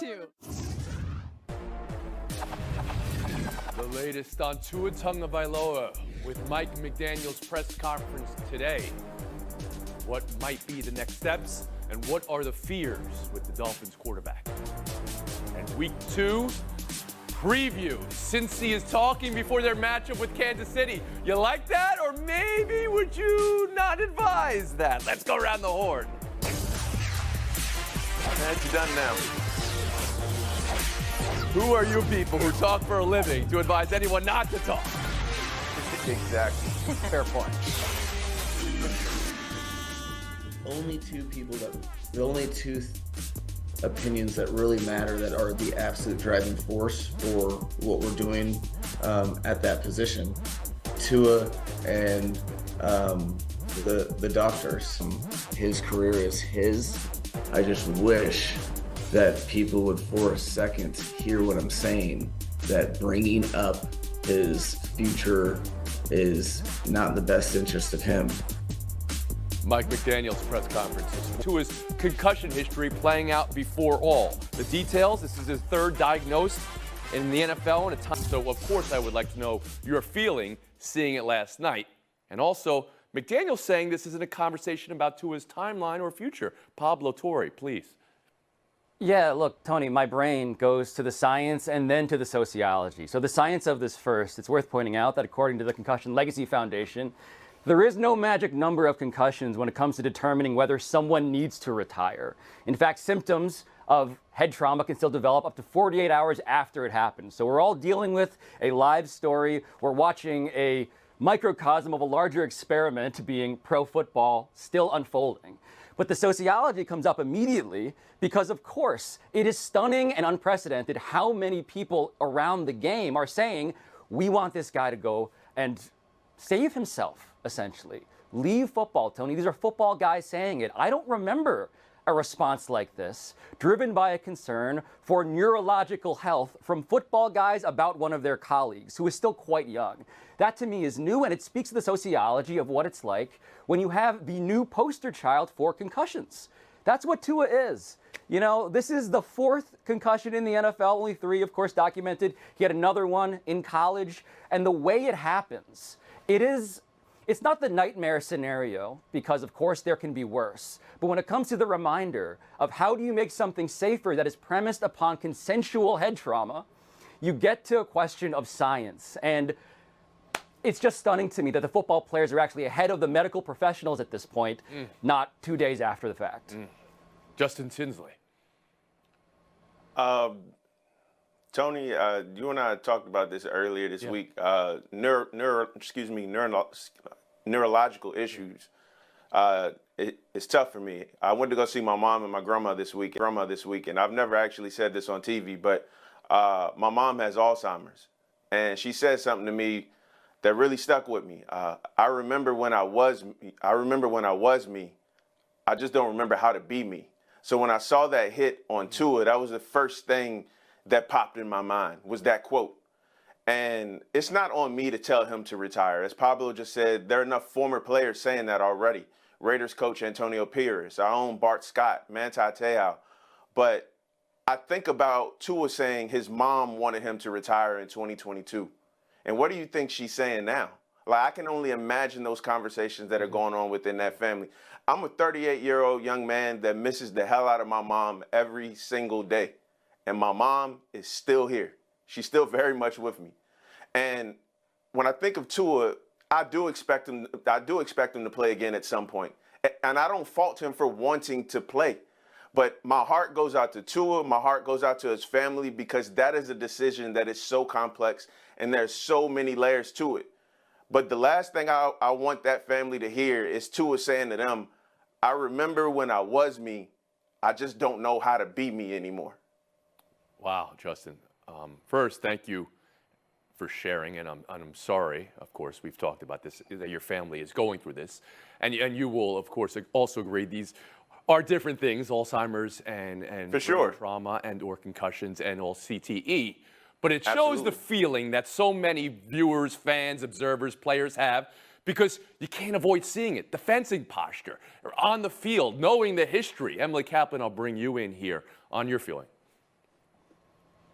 too. The latest on Tua Tagovailoa with Mike McDaniel's press conference today. What might be the next steps, and what are the fears with the Dolphins quarterback? And week 2 preview. Cincy is talking before their matchup with Kansas City. You like that, or maybe would you not advise that? Let's go around the horn. That's done now. Who are you people who talk for a living to advise anyone not to talk? Exactly. Fair point. The only two opinions that really matter that are the absolute driving force for what we're doing at that position. Tua and the doctors. His career is his. I just wish that people would for a second hear what I'm saying, that bringing up his future is not in the best interest of him. Mike McDaniel's press conferences. Tua's concussion history playing out before all. The details, this is his third diagnosed in the NFL in a time. So, of course, I would like to know your feeling seeing it last night. And also, McDaniel saying this isn't a conversation about Tua's timeline or future. Pablo Torre, please. Yeah, look, Tony, my brain goes to the science and then to the sociology. So the science of this first, it's worth pointing out that according to the Concussion Legacy Foundation, there is no magic number of concussions when it comes to determining whether someone needs to retire. In fact, symptoms of head trauma can still develop up to 48 hours after it happens. So we're all dealing with a live story. We're watching a microcosm of a larger experiment being pro football still unfolding. But the sociology comes up immediately because, of course, it is stunning and unprecedented how many people around the game are saying, we want this guy to go and save himself, essentially. Leave football, Tony. These are football guys saying it. I don't remember a response like this, driven by a concern for neurological health from football guys about one of their colleagues, who is still quite young. That to me is new, and it speaks to the sociology of what it's like when you have the new poster child for concussions. That's what Tua is. You know, this is the 4th concussion in the NFL, only 3, of course, documented. He had another one in college, and the way it happens, it's not the nightmare scenario, because of course there can be worse. But when it comes to the reminder of how do you make something safer that is premised upon consensual head trauma, you get to a question of science. And it's just stunning to me that the football players are actually ahead of the medical professionals at this point, not 2 days after the fact. Justin Tinsley. Tony, you and I talked about this earlier this week. Neurological issues. It's tough for me. I went to go see my mom and my grandma this week. And I've never actually said this on TV, but my mom has Alzheimer's, and she said something to me that really stuck with me. I remember when I was me. I just don't remember how to be me. So when I saw that hit on Tua, that was the first thing that popped in my mind, was that quote. And it's not on me to tell him to retire. As Pablo just said, there are enough former players saying that already. Raiders coach Antonio Pierce, our own Bart Scott, Manti Te'o. But I think about Tua saying his mom wanted him to retire in 2022. And what do you think she's saying now? Like, I can only imagine those conversations that are going on within that family. I'm a 38-year-old young man that misses the hell out of my mom every single day. And my mom is still here. She's still very much with me. And when I think of Tua, I do expect him to play again at some point. And I don't fault him for wanting to play. But my heart goes out to Tua. My heart goes out to his family, because that is a decision that is so complex and there's so many layers to it. But the last thing I want that family to hear is Tua saying to them, I remember when I was me, I just don't know how to be me anymore. Wow, Justin. First, thank you for sharing, and I'm sorry, of course, we've talked about this, that your family is going through this. And you will, of course, also agree these are different things, Alzheimer's and for sure, trauma and or concussions and all CTE. But it shows Absolutely. the feeling that so many viewers, fans, observers, players have, because you can't avoid seeing it. The fencing posture, or on the field, knowing the history. Emily Kaplan, I'll bring you in here on your feeling.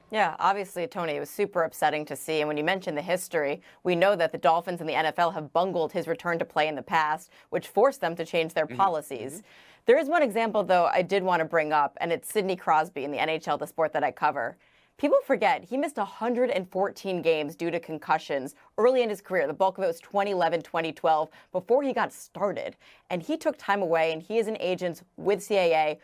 Yeah, obviously, Tony, it was super upsetting to see. And when you mentioned the history, we know that the Dolphins and the NFL have bungled his return to play in the past, which forced them to change their policies. There is one example, though, I did want to bring up, and it's Sidney Crosby in the NHL, the sport that I cover. People forget he missed 114 games due to concussions early in his career. The bulk of it was 2011, 2012, before he got started. And he took time away, and he is an agent with CAA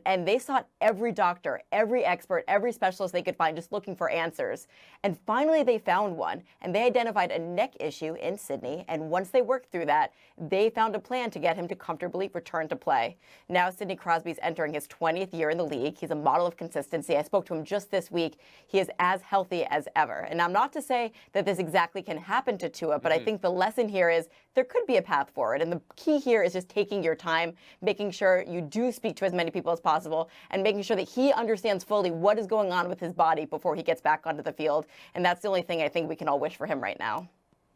and they sought every doctor, every expert, every specialist they could find, just looking for answers. And finally, they found one, and they identified a neck issue in Sidney. And once they worked through that, they found a plan to get him to comfortably return to play. Now, Sidney Crosby's entering his 20th year in the league. He's a model of consistency. I spoke to him just this week. He is as healthy as ever. And I'm not to say that this exactly can happen to Tua, but I think the lesson here is there could be a path forward. And the key here is just taking your time, making sure you do speak to as many people as possible, and making sure that he understands fully what is going on with his body before he gets back onto the field. And that's the only thing I think we can all wish for him right now.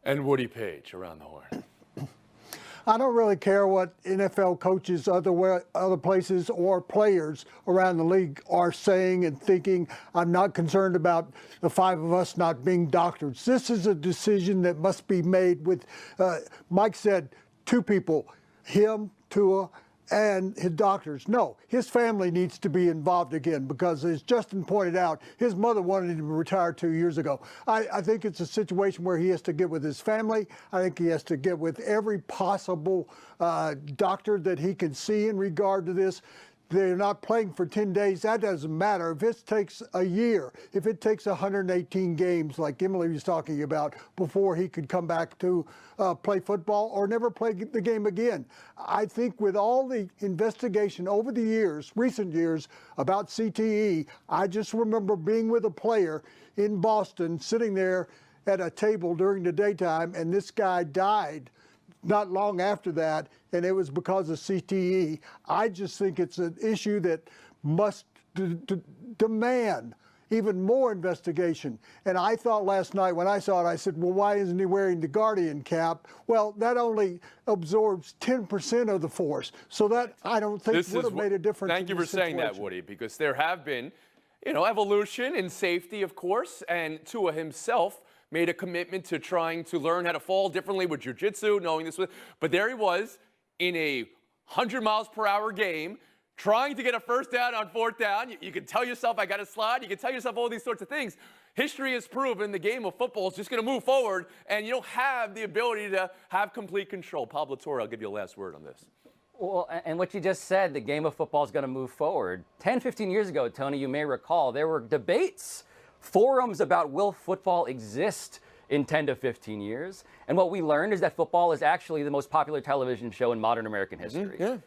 And Woody Page around the horn. I don't really care what NFL coaches other places or players around the league are saying and thinking. I'm not concerned about the five of us not being doctors. This is a decision that must be made with, Mike said, two people, him, Tua, and his doctors. No, his family needs to be involved again because, as Justin pointed out, his mother wanted him to retire 2 years ago. I think it's a situation where he has to get with his family. I think he has to get with every possible doctor that he can see in regard to this. They're not playing for 10 days. That doesn't matter. If it takes a year, if it takes 118 games, like Emily was talking about, before he could come back to play football or never play the game again. I think with all the investigation over the years, recent years, about CTE, I just remember being with a player in Boston, sitting there at a table during the daytime, and this guy died not long after that, and it was because of CTE. I just think it's an issue that must demand even more investigation. And I thought last night when I saw it, I said, well, why isn't he wearing the Guardian cap? Well, that only absorbs 10% of the force. So that, I don't think, would have made a difference. Thank you for saying that, Woody, because there have been, evolution in safety, of course, and Tua himself made a commitment to trying to learn how to fall differently with jiu-jitsu, knowing this was, but there he was in a 100 miles per hour game, trying to get a first down on fourth down. You can tell yourself, I got to slide. You can tell yourself all these sorts of things. History has proven the game of football is just going to move forward, and you don't have the ability to have complete control. Pablo Torre, I'll give you a last word on this. Well, and what you just said, the game of football is going to move forward. 10, 15 years ago, Tony, you may recall, there were debates, forums about will football exist in 10 to 15 years. And what we learned is that football is actually the most popular television show in modern American history. Yeah.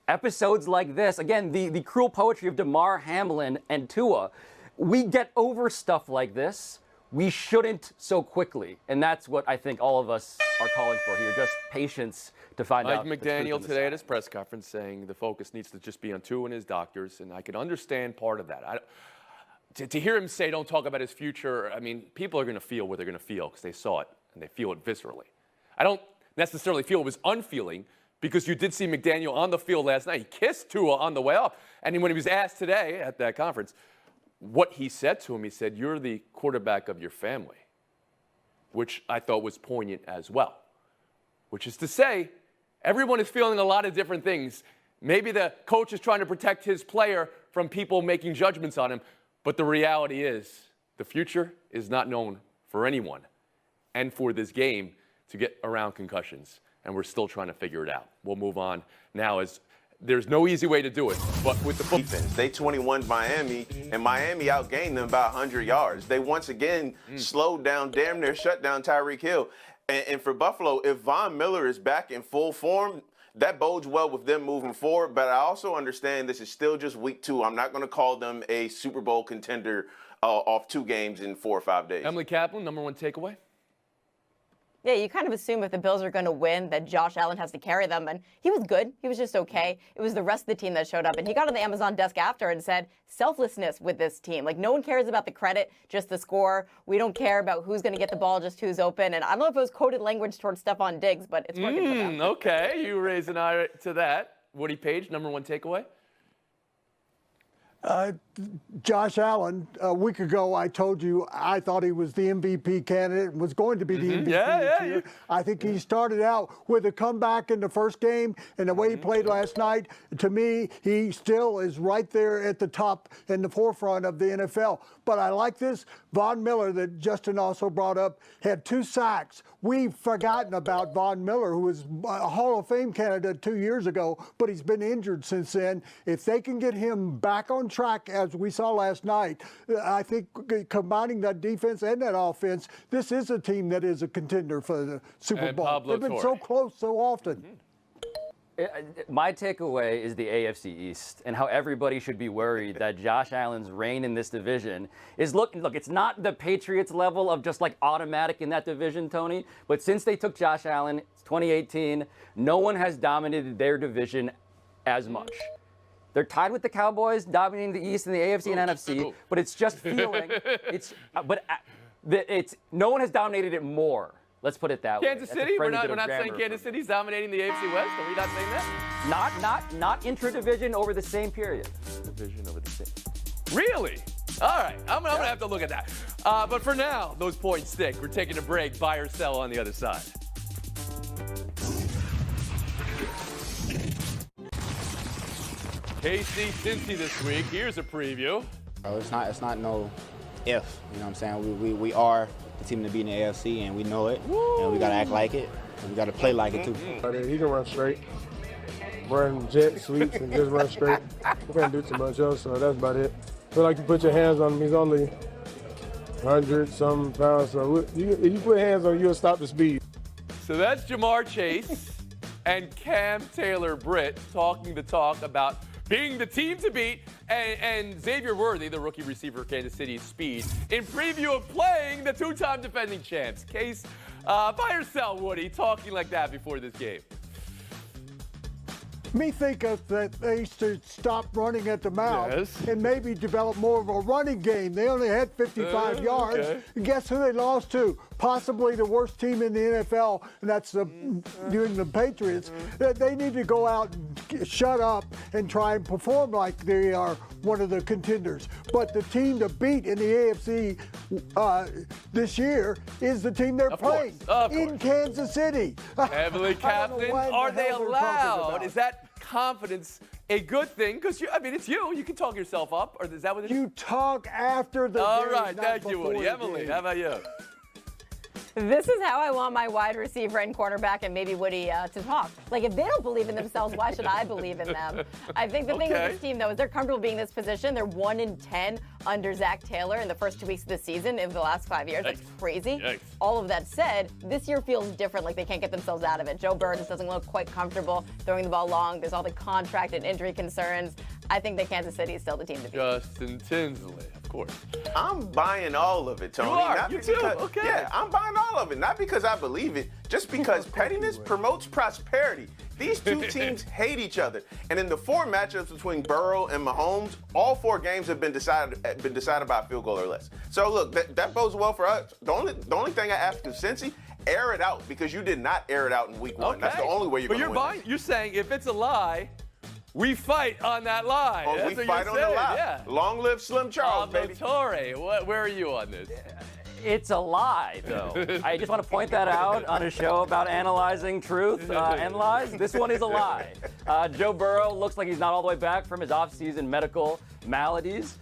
Episodes like this, again, the cruel poetry of Damar Hamlin and Tua, we get over stuff like this. We shouldn't so quickly. And that's what I think all of us are calling for here, just patience to find out. Mike McDaniel today at his press conference saying the focus needs to just be on Tua and his doctors, and I can understand part of that. To hear him say don't talk about his future, I mean, people are going to feel what they're going to feel because they saw it, and they feel it viscerally. I don't necessarily feel it was unfeeling because you did see McDaniel on the field last night. He kissed Tua on the way up. And when he was asked today at that conference what he said to him, he said, "You're the quarterback of your family," which I thought was poignant as well, which is to say everyone is feeling a lot of different things. Maybe the coach is trying to protect his player from people making judgments on him, but the reality is the future is not known for anyone and for this game to get around concussions, and we're still trying to figure it out. We'll move on now as there's no easy way to do it, but with the defense. They 21 Miami, and Miami outgained them by 100 yards. They once again slowed down, damn near shut down Tyreek Hill. And for Buffalo, if Von Miller is back in full form, that bodes well with them moving forward. But I also understand this is still just week 2. I'm not going to call them a Super Bowl contender off 2 games in 4 or 5 days. Emily Kaplan, number one takeaway? Yeah, you kind of assume if the Bills are going to win that Josh Allen has to carry them, and he was good. He was just okay. It was the rest of the team that showed up, and he got on the Amazon desk after and said selflessness with this team. Like, no one cares about the credit, just the score. We don't care about who's going to get the ball, just who's open. And I don't know if it was coded language towards Stephon Diggs, but it's working for them. Okay, you raise an eye to that. Woody Page, number one takeaway? Josh Allen, a week ago, I told you I thought he was the MVP candidate and was going to be the MVP this year. I think he started out with a comeback in the first game, and the way he played last night, to me, he still is right there at the top in the forefront of the NFL. But I like this. Von Miller, that Justin also brought up, had 2 sacks. We've forgotten about Von Miller, who was a Hall of Fame candidate 2 years ago, but he's been injured since then. If they can get him back on track, as we saw last night, I think combining that defense and that offense, this is a team that is a contender for the Super Bowl. Pablo They've been Torre. so close so often. My takeaway is the AFC East and how everybody should be worried that Josh Allen's reign in this division is look, it's not the Patriots level of just like automatic in that division, Tony, but since they took Josh Allen, it's 2018, no one has dominated their division as much. They're tied with the Cowboys, dominating the East and the AFC and NFC, but it's just feeling, no one has dominated it more. Let's put it that way. Kansas That's a City? We're friendly not bit of saying grammar Kansas for me. City's dominating the AFC West? Are we not saying that? Not intra-division over the same period. Division over the same. Really? All right. I'm gonna have to look at that. But for now, those points stick. We're taking a break. Buy or sell on the other side. KC Cincy this week. Here's a preview. It's not no if. You know what I'm saying? We are the team to beat in the AFC, and we know it. And we got to act like it. And we got to play like it, too. He can run straight, run jet sweeps, and just run straight. He can't do too much else, so that's about it. Feel like you put your hands on him. He's only 100-some pounds, so if you put hands on him, you'll stop the speed. So that's Jamar Chase and Cam Taylor-Britt talking the talk about being the team to beat, and Xavier Worthy, the rookie receiver of Kansas City's speed, in preview of playing the 2-time defending champs. Case, buy or sell, Woody, talking like that before this game. Me think that they should stop running at the mouth Yes. and maybe develop more of a running game. They only had 55 yards. okay. And guess who they lost to? Possibly the worst team in the NFL, and that's the New England Patriots. They need to go out and shut up and try and perform like they are one of the contenders. But the team to beat in the AFC this year is the team they're playing in Kansas City. Heavily I don't know captain, what are the they hell they're talking allowed? about. Is that confidence a good thing? Because, it's you. You can talk yourself up, or is that what it is? You talk after the All game, right, not thank you, before Woody. the Emily, game. how about you? This is how I want my wide receiver and cornerback and maybe Woody to talk. Like, if they don't believe in themselves, why should I believe in them? I think the thing with this team, though, is they're comfortable being in this position. They're 1-10 under Zach Taylor in the first 2 weeks of the season in the last 5 years. That's crazy. Yikes. All of that said, this year feels different, like they can't get themselves out of it. Joe Burrow just doesn't look quite comfortable throwing the ball long. There's all the contract and injury concerns. I think that Kansas City is still the team to beat. Justin Tinsley, of course. I'm buying all of it, Tony. You are? Not You too? because- Okay. Yeah, I'm buying all of it. Not because I believe it, just because pettiness promotes prosperity. These two teams hate each other. And in the 4 matchups between Burrow and Mahomes, all 4 games have been decided by a field goal or less. So look, that bodes well for us. The only thing I ask of Cincy, air it out, because you did not air it out in week 1. That's the only way you're But going to win. You're saying if it's a lie, we fight on that lie. Or That's we what fight you're on the saying, lie. Yeah. Long live Slim Charles, Pablo baby. Torre, where are you on this? It's a lie, though. I just want to point that out on a show about analyzing truth and lies. This one is a lie. Joe Burrow looks like he's not all the way back from his off-season medical maladies.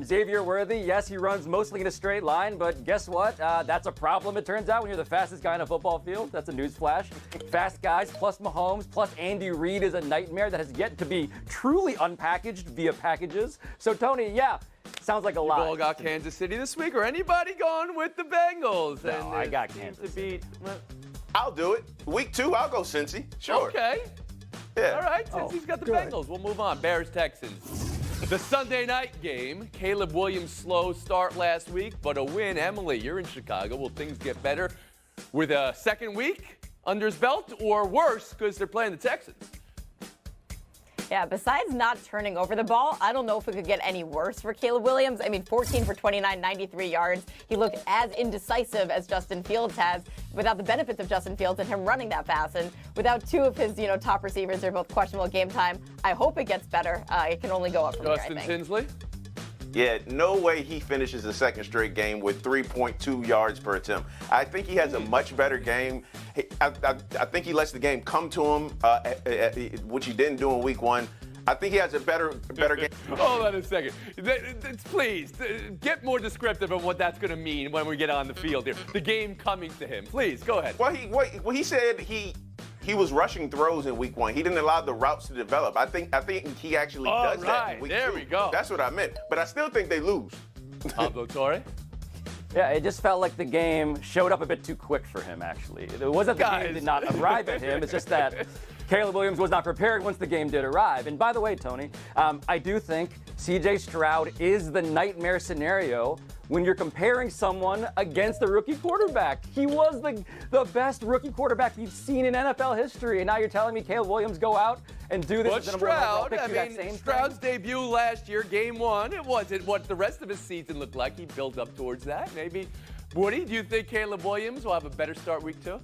Xavier Worthy, yes, he runs mostly in a straight line, but guess what? That's a problem, it turns out, when you're the fastest guy on a football field. That's a newsflash. Fast guys plus Mahomes plus Andy Reid is a nightmare that has yet to be truly unpackaged via packages. So, Tony, yeah, sounds like a lie. You've all got Kansas City this week, or anybody going with the Bengals? No, And I there's got teams Kansas to beat. I'll do it. Week 2, I'll go Cincy. Sure. Okay. Yeah. All right, since he's got the good. Bengals, we'll move on. Bears-Texans. The Sunday night game. Caleb Williams' slow start last week, but a win. Emily, you're in Chicago. Will things get better with a second week under his belt, or worse because they're playing the Texans? Yeah, besides not turning over the ball, I don't know if it could get any worse for Caleb Williams. I mean, 14 for 29, 93 yards. He looked as indecisive as Justin Fields has, without the benefits of Justin Fields and him running that fast. And without 2 of his, top receivers, they're both questionable game time. I hope it gets better. It can only go up from Justin here, I think. Tinsley? Yeah, no way he finishes the second straight game with 3.2 yards per attempt. I think he has a much better game. I think he lets the game come to him, which he didn't do in week 1. I think he has a better game. Hold on a second. Please, get more descriptive of what that's going to mean when we get on the field here. The game coming to him. Please, go ahead. Well, he said he was rushing throws in week 1. He didn't allow the routes to develop. I think he actually does that in week 2. There we go. That's what I meant. But I still think they lose. Pablo Torre? Yeah, it just felt like the game showed up a bit too quick for him, actually. It wasn't that the game did not arrive at him. It's just that Caleb Williams was not prepared once the game did arrive. And by the way, Tony, I do think C.J. Stroud is the nightmare scenario when you're comparing someone against the rookie quarterback. He was the best rookie quarterback you've seen in NFL history. And now you're telling me Caleb Williams go out and do this? But Stroud's debut last year, game 1, it wasn't what the rest of his season looked like. He built up towards that. Maybe. Woody, do you think Caleb Williams will have a better start week 2?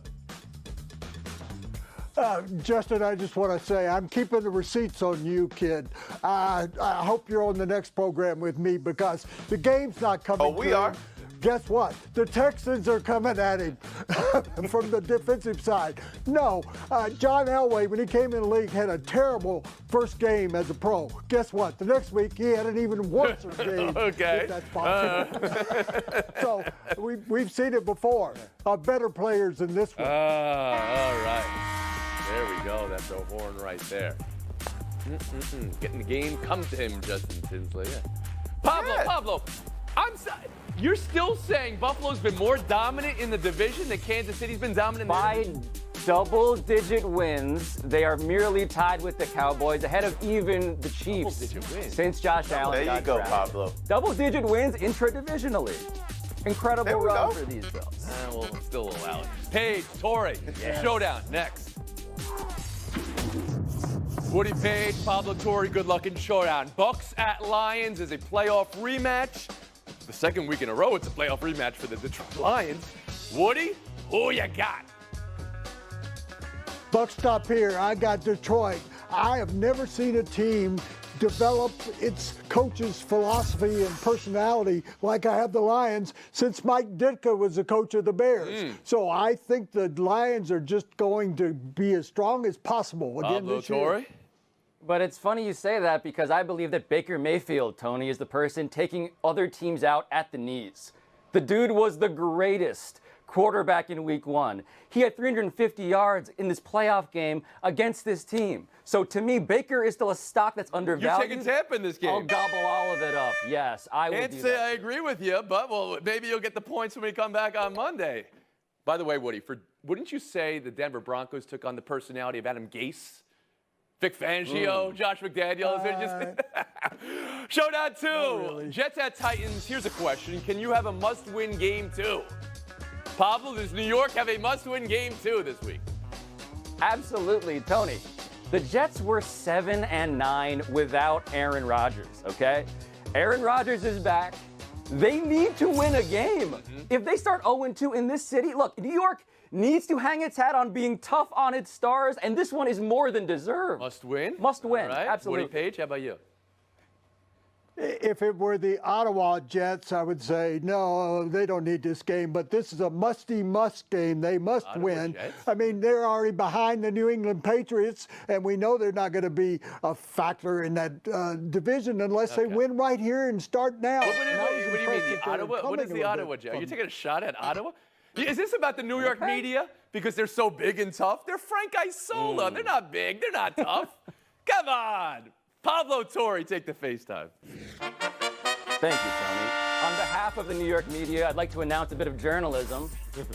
Justin, I just want to say I'm keeping the receipts on you, kid. I hope you're on the next program with me because the game's not coming. Oh, we are. Guess what? The Texans are coming at him from the defensive side. No, John Elway, when he came in the league, had a terrible first game as a pro. Guess what? The next week, he had an even worse game. Okay. If that's possible. So we've seen it before. Better players than this one. All right. There we go. That's a horn right there. Getting the game come to him, Justin Tinsley. Yeah. Pablo, you're still saying Buffalo's been more dominant in the division than Kansas City's been dominant in the double-digit wins. They are merely tied with the Cowboys, ahead of even the Chiefs since Josh Allen got drafted. There you go, Pablo. Double-digit wins intra-divisionally. Incredible run for these Bills. We'll still allow it. Paige, Torre, showdown next. Woody Page, Pablo Torre, good luck in showdown. Bucks at Lions is a playoff rematch. The second week in a row, it's a playoff rematch for the Detroit Lions. Woody, who you got? Buck stop here. I got Detroit. I have never seen a team develop its coach's philosophy and personality like I have the Lions since Mike Ditka was the coach of the Bears. So I think the Lions are just going to be as strong as possible again this year. But it's funny you say that because I believe that Baker Mayfield, Tony, is the person taking other teams out at the knees. The dude was the greatest quarterback in week 1. He had 350 yards in this playoff game against this team. So to me, Baker is still a stock that's undervalued. You're taking Tampa in this game. I'll gobble all of it up. Yes, I would do that. I agree with you, but maybe you'll get the points when we come back on Monday. By the way, Woody, wouldn't you say the Denver Broncos took on the personality of Adam Gase? Vic Fangio, Josh McDaniels. Showdown 2. Really. Jets at Titans. Here's a question. Can you have a must-win game, too? Pablo, does New York have a must-win game, too, this week? Absolutely, Tony. The Jets were 7-9 without Aaron Rodgers, okay? Aaron Rodgers is back. They need to win a game. If they start 0-2 in this city, look, New York needs to hang its hat on being tough on its stars, and this one is more than deserved. Must win? Must win, right. absolutely. Woody Page, how about you? If it were the Ottawa Jets, I would say, no, they don't need this game. But this is a must game. They must win. Jets? I mean, they're already behind the New England Patriots, and we know they're not going to be a factor in that division unless they win right here and start now. What do you mean, the Ottawa? What is the Ottawa Jets? Are you taking a shot at Ottawa? Is this about the New York media? Because they're so big and tough? They're Frank Isola. They're not big. They're not tough. Come on. Pablo Torre, take the FaceTime. Thank you, Tony. On behalf of the New York media, I'd like to announce a bit of journalism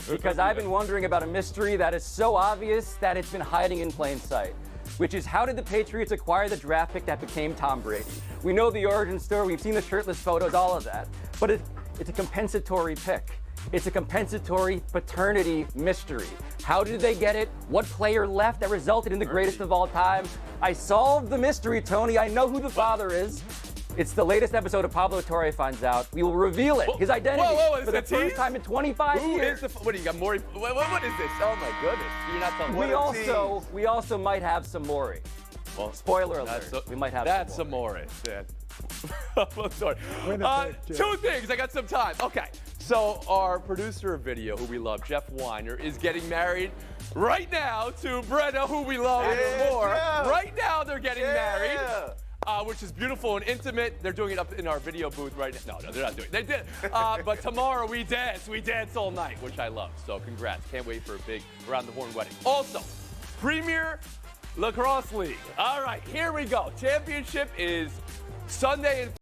because I've been wondering about a mystery that is so obvious that it's been hiding in plain sight, which is how did the Patriots acquire the draft pick that became Tom Brady? We know the origin story, we've seen the shirtless photos, all of that, but it's a compensatory pick. It's a compensatory paternity mystery. How did they get it? What player left that resulted in the greatest of all time? I solved the mystery, Tony. I know who the father is. It's the latest episode of Pablo Torre Finds Out. We will reveal it, his identity, for the first time in 25 years. What do you got, Maury? What is this? Oh, my goodness. You're not telling me. We also might have some Maury. Well, spoiler alert. We might have that's some Maury. I'm sorry. Two things. I got some time. Okay. So our producer of video, who we love, Jeff Weiner, is getting married right now to Brenna, who we love even more. Jeff. Right now they're getting married. Which is beautiful and intimate. They're doing it up in our video booth right now. No, they're not doing it. They did. But tomorrow we dance. We dance all night, which I love. So congrats. Can't wait for a big around the horn wedding. Also, Premier Lacrosse League. All right, here we go. Championship is Sunday and